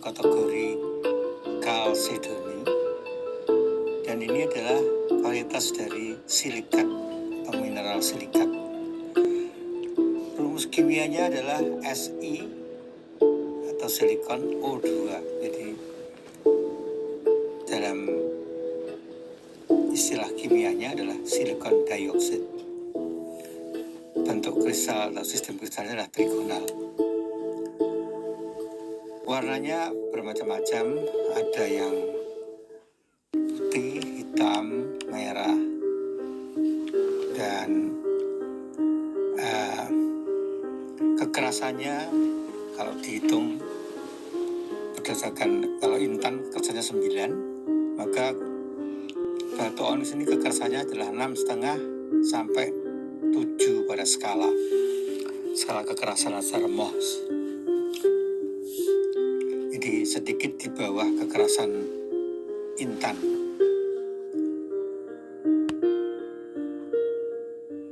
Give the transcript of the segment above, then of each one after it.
kategori Chalcedony, dan ini adalah varietas dari silikat atau mineral silikat. Rumus kimianya adalah Si atau silikon O2. Jadi dalam istilah kimianya adalah silikon dioksida. Bentuk kristal atau sistem kristalnya adalah trigonal. Warnanya bermacam-macam, ada yang putih, hitam, merah, dan kekerasannya kalau dihitung berdasarkan, kalau intan kekerasannya 9, maka batu onyx ini kekerasannya adalah 6,5 sampai 7 pada skala kekerasan dasar Mohs. Jadi sedikit di bawah kekerasan intan.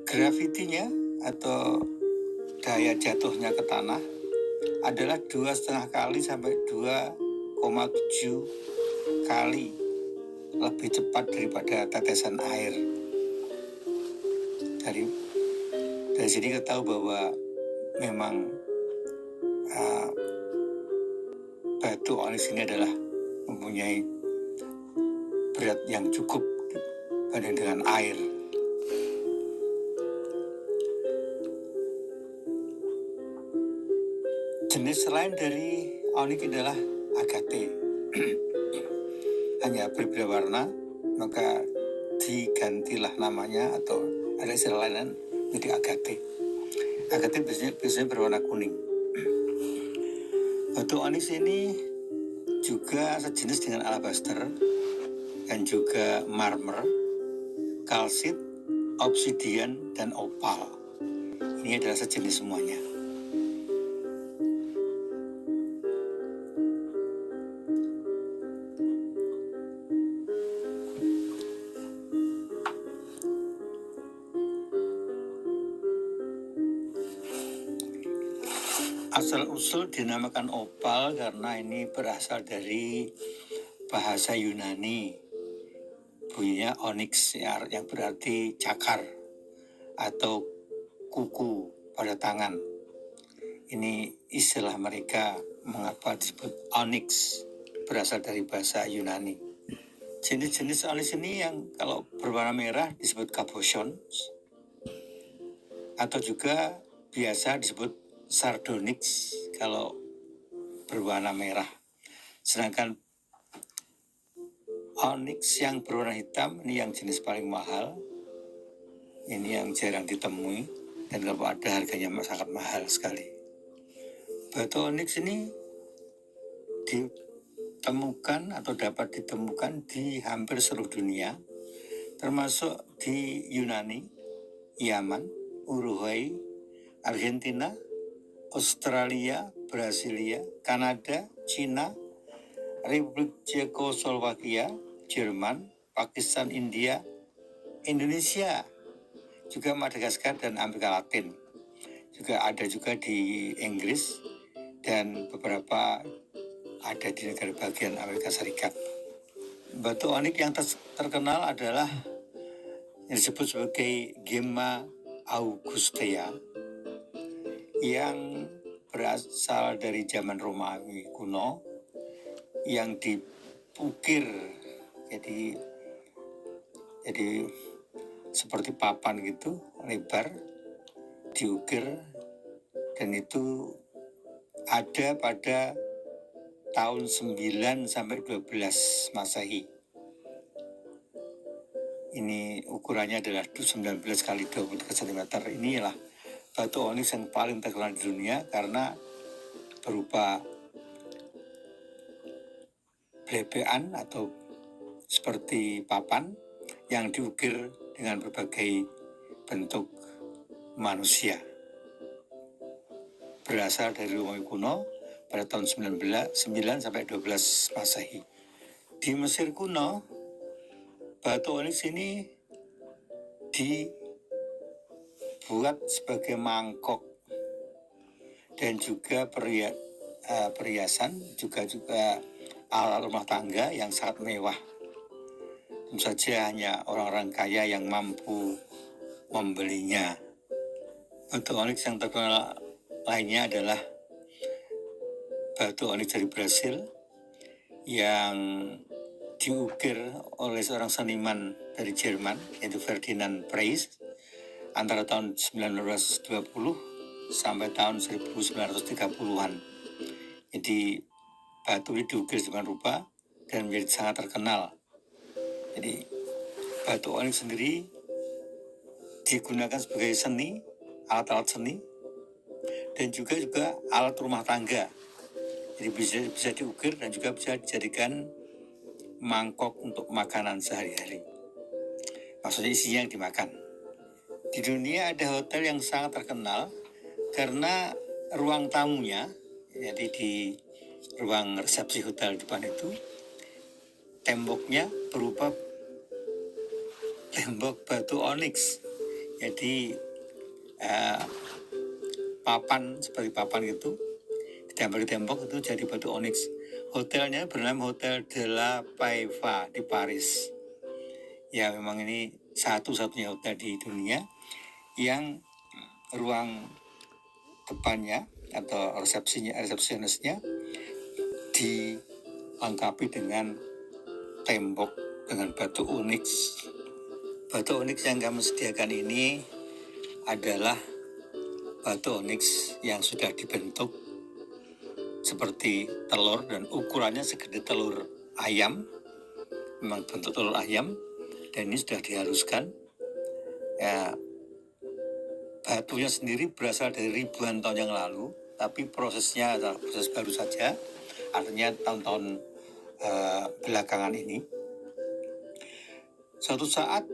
Gravitinya atau daya jatuhnya ke tanah adalah 2,5 kali sampai 2,7 kali lebih cepat daripada tetesan air. Dari sini kita tahu bahwa memang batu onyx ini adalah mempunyai berat yang cukup dibanding dengan air. Jenis lain dari onyx adalah agate. Hanya berbeda warna, maka digantilah namanya atau ada istilah lain menjadi agate. Agate biasanya berwarna kuning. Batu onyx ini juga sejenis dengan alabaster dan juga marmer, kalsit, obsidian, dan opal. Ini adalah sejenis semuanya. Asal-usul dinamakan opal karena ini berasal dari bahasa Yunani. Bunyinya onyx yang berarti cakar atau kuku pada tangan. Ini istilah mereka mengapa disebut onyx, berasal dari bahasa Yunani. Jenis-jenis onyx ini yang kalau berwarna merah disebut cabochons atau juga biasa disebut sardonyx kalau berwarna merah. Sedangkan onyx yang berwarna hitam ini yang jenis paling mahal. Ini yang jarang ditemui dan kalau ada harganya sangat mahal sekali. Batu onyx ini ditemukan atau dapat ditemukan di hampir seluruh dunia, termasuk di Yunani, Yaman, Uruguay, Argentina, Australia, Brasilia, Kanada, Cina, Republik Cekoslowakia, Jerman, Pakistan, India, Indonesia, juga Madagaskar dan Amerika Latin. Juga ada juga di Inggris dan beberapa ada di negara bagian Amerika Serikat. Batu onyx yang terkenal adalah yang disebut sebagai Gemma augustea yang berasal dari zaman Romawi kuno, yang dipukir jadi seperti papan gitu, lebar, diukir, dan itu ada pada tahun 9 sampai 12 Masehi. Ini ukurannya adalah 19 kali 23 cm. Inilah batu onyx yang paling terkenal di dunia karena berupa blebean atau seperti papan yang diukir dengan berbagai bentuk manusia. Berasal dari Romawi kuno pada tahun 9 sampai 12 Masehi. Di Mesir kuno, batu onyx ini dibuat sebagai mangkok dan juga perhiasan, juga alat rumah tangga yang sangat mewah. Tentu saja hanya orang-orang kaya yang mampu membelinya. Batu onyx yang terkenal lainnya adalah batu onyx dari Brasil yang diukir oleh seorang seniman dari Jerman, yaitu Ferdinand Preiss, antara tahun 1920 sampai tahun 1930-an. Jadi batu ini diukir dengan rupa dan menjadi sangat terkenal. Jadi batu onyx sendiri digunakan sebagai seni, alat-alat seni, dan juga alat rumah tangga. Jadi bisa diukir dan juga bisa dijadikan mangkok untuk makanan sehari-hari. Maksudnya isinya yang dimakan. Di dunia ada hotel yang sangat terkenal karena ruang tamunya, jadi di ruang resepsi hotel depan itu, temboknya berupa tembok batu onyx. Jadi papan, seperti papan gitu, ditempel di tembok itu jadi batu onyx. Hotelnya bernama Hotel de la Paiva di Paris. Ya, memang ini satu-satunya hotel di dunia yang ruang depannya atau resepsionisnya dilengkapi dengan tembok dengan batu onyx. Batu onyx yang kami sediakan ini adalah batu onyx yang sudah dibentuk seperti telur dan ukurannya segede telur ayam. Memang bentuk telur ayam, dan ini sudah dihaluskan. Ya, batunya sendiri berasal dari ribuan tahun yang lalu, tapi prosesnya adalah proses baru saja, artinya tahun-tahun belakangan ini. Suatu saat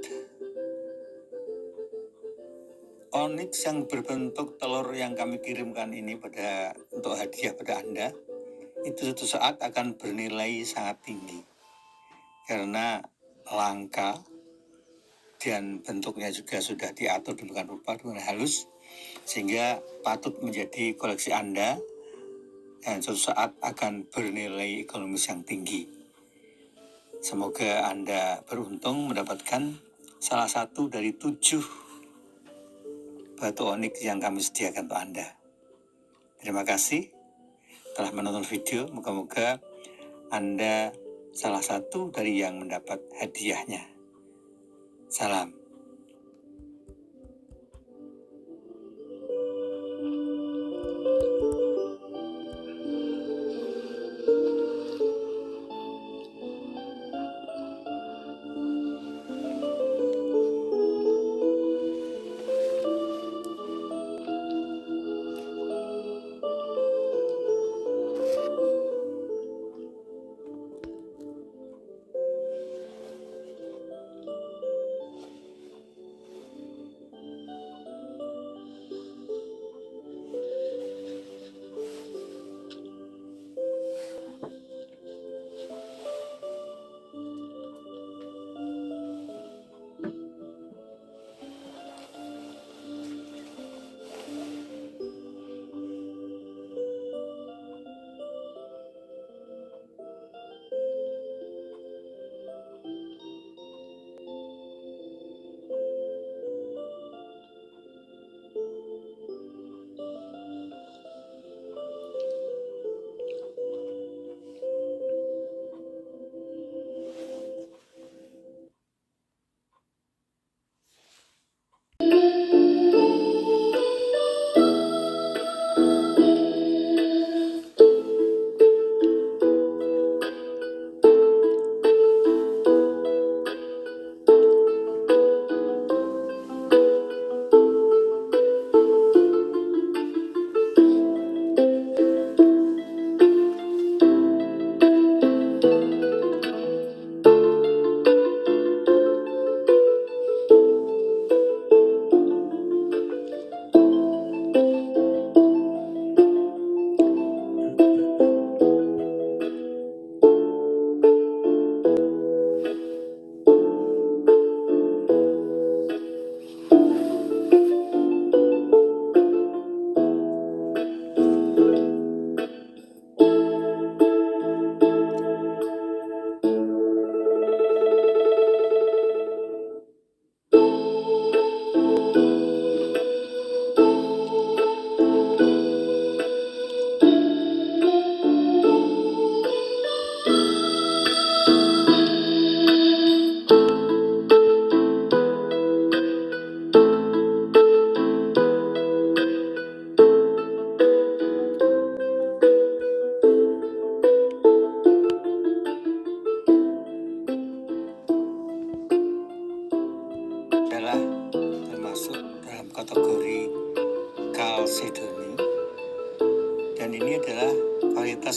onyx yang berbentuk telur yang kami kirimkan ini untuk hadiah pada Anda, itu suatu saat akan bernilai sangat tinggi karena langka dan bentuknya juga sudah diatur demikian rupa dengan halus, sehingga patut menjadi koleksi Anda dan suatu saat akan bernilai ekonomis yang tinggi. Semoga Anda beruntung mendapatkan salah satu dari 7 batu onyx yang kami sediakan untuk Anda. Terima kasih telah menonton video. Moga-moga Anda salah satu dari yang mendapat hadiahnya. Salam.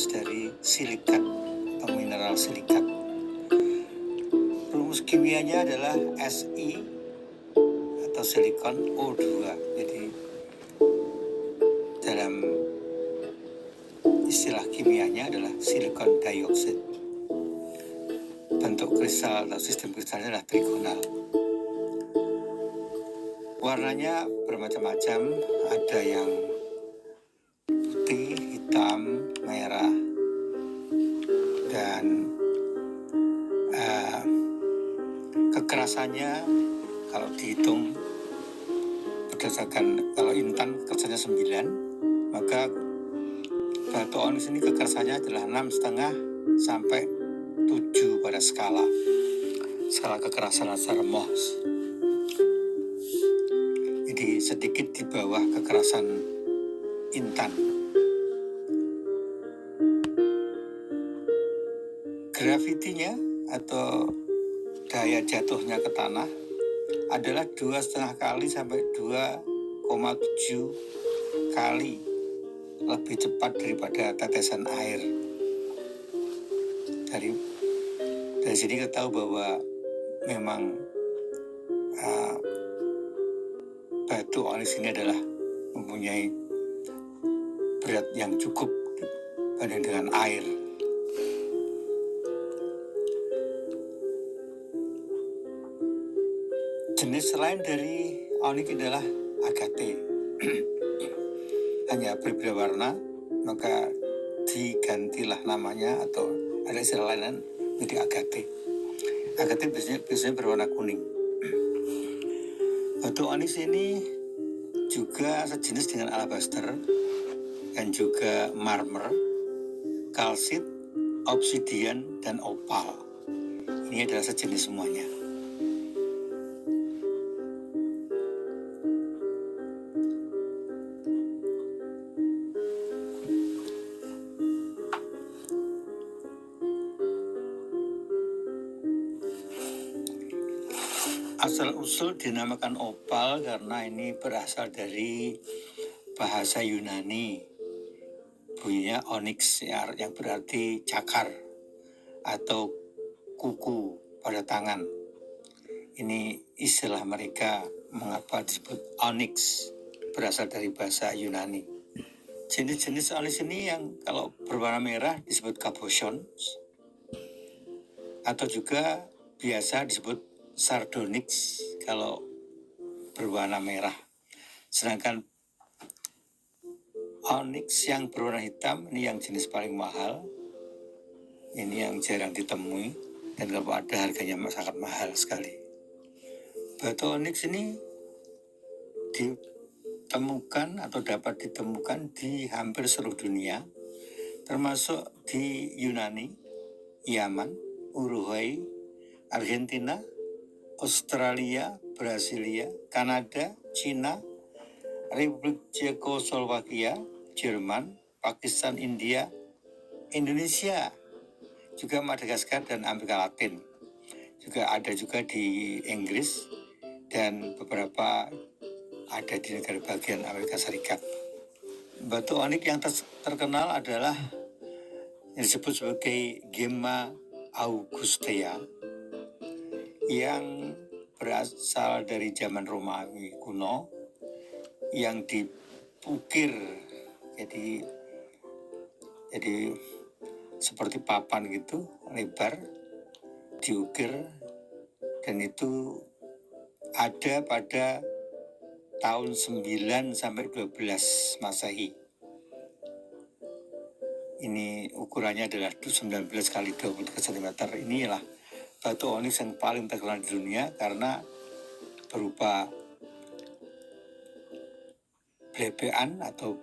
jenis dari silikat atau mineral silikat. Rumus kimianya adalah Si atau silikon O2. Jadi dalam istilah kimianya adalah silikon dioksida. Bentuk kristal atau sistem kristalnya adalah trigonal. Warnanya bermacam-macam, ada yang putih, hitam, merah, dan kekerasannya kalau dihitung berdasarkan, kalau intan kekerasannya 9, maka batu onyx ini kekerasannya adalah 6,5 sampai 7 pada skala kekerasan dasar Mohs. Jadi sedikit di bawah kekerasan intan. Gravitinya atau daya jatuhnya ke tanah adalah 2,5 kali sampai 2,7 kali lebih cepat daripada tetesan air. Dari sini kita tahu bahwa memang batu onyx ini adalah mempunyai berat yang cukup dibanding dengan air. Jenis lain dari onyx adalah agate. Hanya berbeda warna, maka digantilah namanya atau ada istilah lain menjadi agate. Agate biasanya berwarna kuning. Batu onyx ini juga sejenis dengan alabaster dan juga marmer, kalsit, obsidian, dan opal. Ini adalah sejenis semuanya. Asal-usul dinamakan opal karena ini berasal dari bahasa Yunani. Bunyinya onyx yang berarti cakar atau kuku pada tangan. Ini istilah mereka mengapa disebut onyx, berasal dari bahasa Yunani. Jenis-jenis onyx ini yang kalau berwarna merah disebut cabochons atau juga biasa disebut sardonyx kalau berwarna merah. Sedangkan onyx yang berwarna hitam ini yang jenis paling mahal. Ini yang jarang ditemui dan kalau ada harganya sangat mahal sekali. Batu onyx ini ditemukan atau dapat ditemukan di hampir seluruh dunia, termasuk di Yunani, Yaman, Uruguay, Argentina, Australia, Brasilia, Kanada, Cina, Republik Cekoslowakia, Jerman, Pakistan, India, Indonesia, juga Madagaskar dan Amerika Latin. Juga ada juga di Inggris dan beberapa ada di negara bagian Amerika Serikat. Batu onyx yang terkenal adalah yang disebut sebagai Gemma augustea yang berasal dari zaman Romawi kuno, yang dipukir jadi seperti papan gitu, lebar, diukir, dan itu ada pada tahun 9 sampai 12 Masehi. Ini ukurannya adalah 19 kali 23 cm. Inilah batu onyx yang paling terkenal di dunia karena berupa blebean atau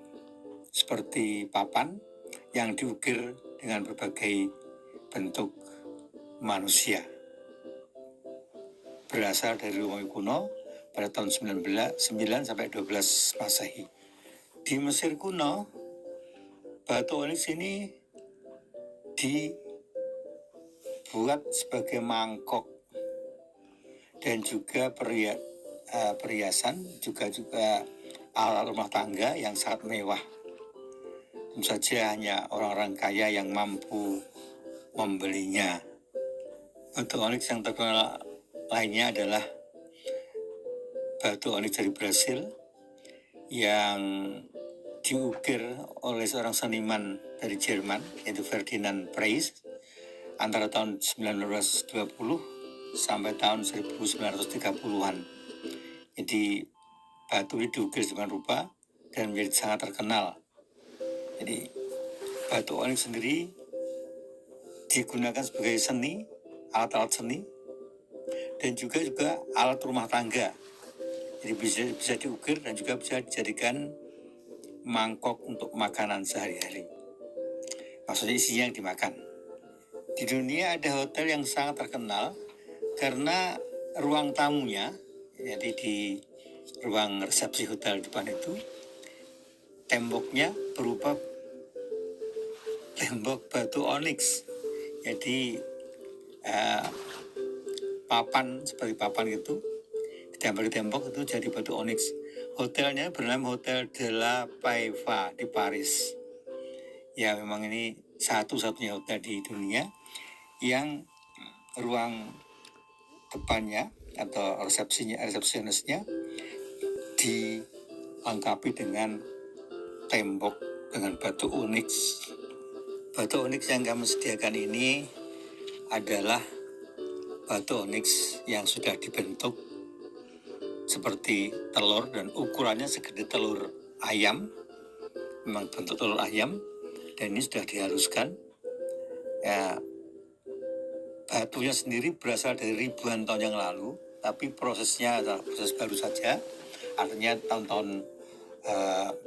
seperti papan yang diukir dengan berbagai bentuk manusia. Berasal dari Romawi kuno pada tahun 9 sampai 12 Masehi. Di Mesir kuno, batu onyx ini dibuat sebagai mangkok dan juga perhiasan, juga alat rumah tangga yang sangat mewah. tentu saja hanya orang-orang kaya yang mampu membelinya. Batu onyx yang terkenal lainnya adalah batu onyx dari Brasil yang diukir oleh seorang seniman dari Jerman, yaitu Ferdinand Preiss, antara tahun 1920 sampai tahun 1930-an. Jadi batu ini diukir dengan rupa dan menjadi sangat terkenal. Jadi batu onyx sendiri digunakan sebagai seni, alat-alat seni, dan juga alat rumah tangga. Jadi bisa diukir dan juga bisa dijadikan mangkok untuk makanan sehari-hari. Maksudnya isinya yang dimakan. Di dunia ada hotel yang sangat terkenal karena ruang tamunya, jadi di ruang resepsi hotel depan itu, temboknya berupa tembok batu onyx. Jadi papan, seperti papan itu, ditempel di tembok itu jadi batu onyx. Hotelnya bernama Hotel de la Paiva di Paris. Ya, memang ini satu-satunya hotel di dunia yang ruang depannya atau resepsionisnya dilengkapi dengan tembok dengan batu onyx. Batu onyx yang kami sediakan ini adalah batu onyx yang sudah dibentuk seperti telur dan ukurannya segede telur ayam, memang bentuk telur ayam, dan ini sudah dihaluskan. Ya, batunya sendiri berasal dari ribuan tahun yang lalu, tapi prosesnya adalah proses baru saja, artinya tahun-tahun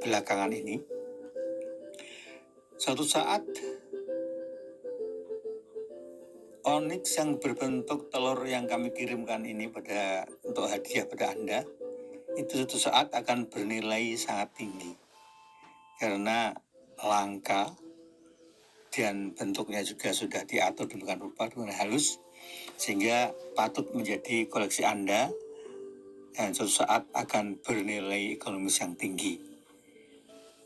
belakangan ini. Suatu saat onyx yang berbentuk telur yang kami kirimkan ini untuk hadiah pada Anda, itu suatu saat akan bernilai sangat tinggi karena langka dan bentuknya juga sudah diatur dengan rupa dengan halus, sehingga patut menjadi koleksi Anda dan suatu saat akan bernilai ekonomis yang tinggi.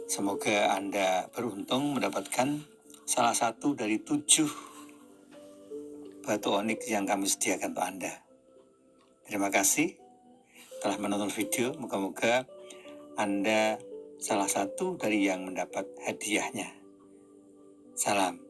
Semoga Anda beruntung mendapatkan salah satu dari 7 batu onyx yang kami sediakan untuk Anda. Terima kasih telah menonton video. Moga-moga Anda salah satu dari yang mendapat hadiahnya. Salam.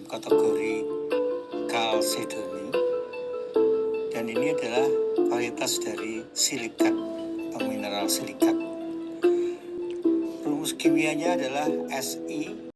kategori kalsedoni, dan ini adalah varietas dari silikat atau mineral silikat. Rumus kimianya adalah Si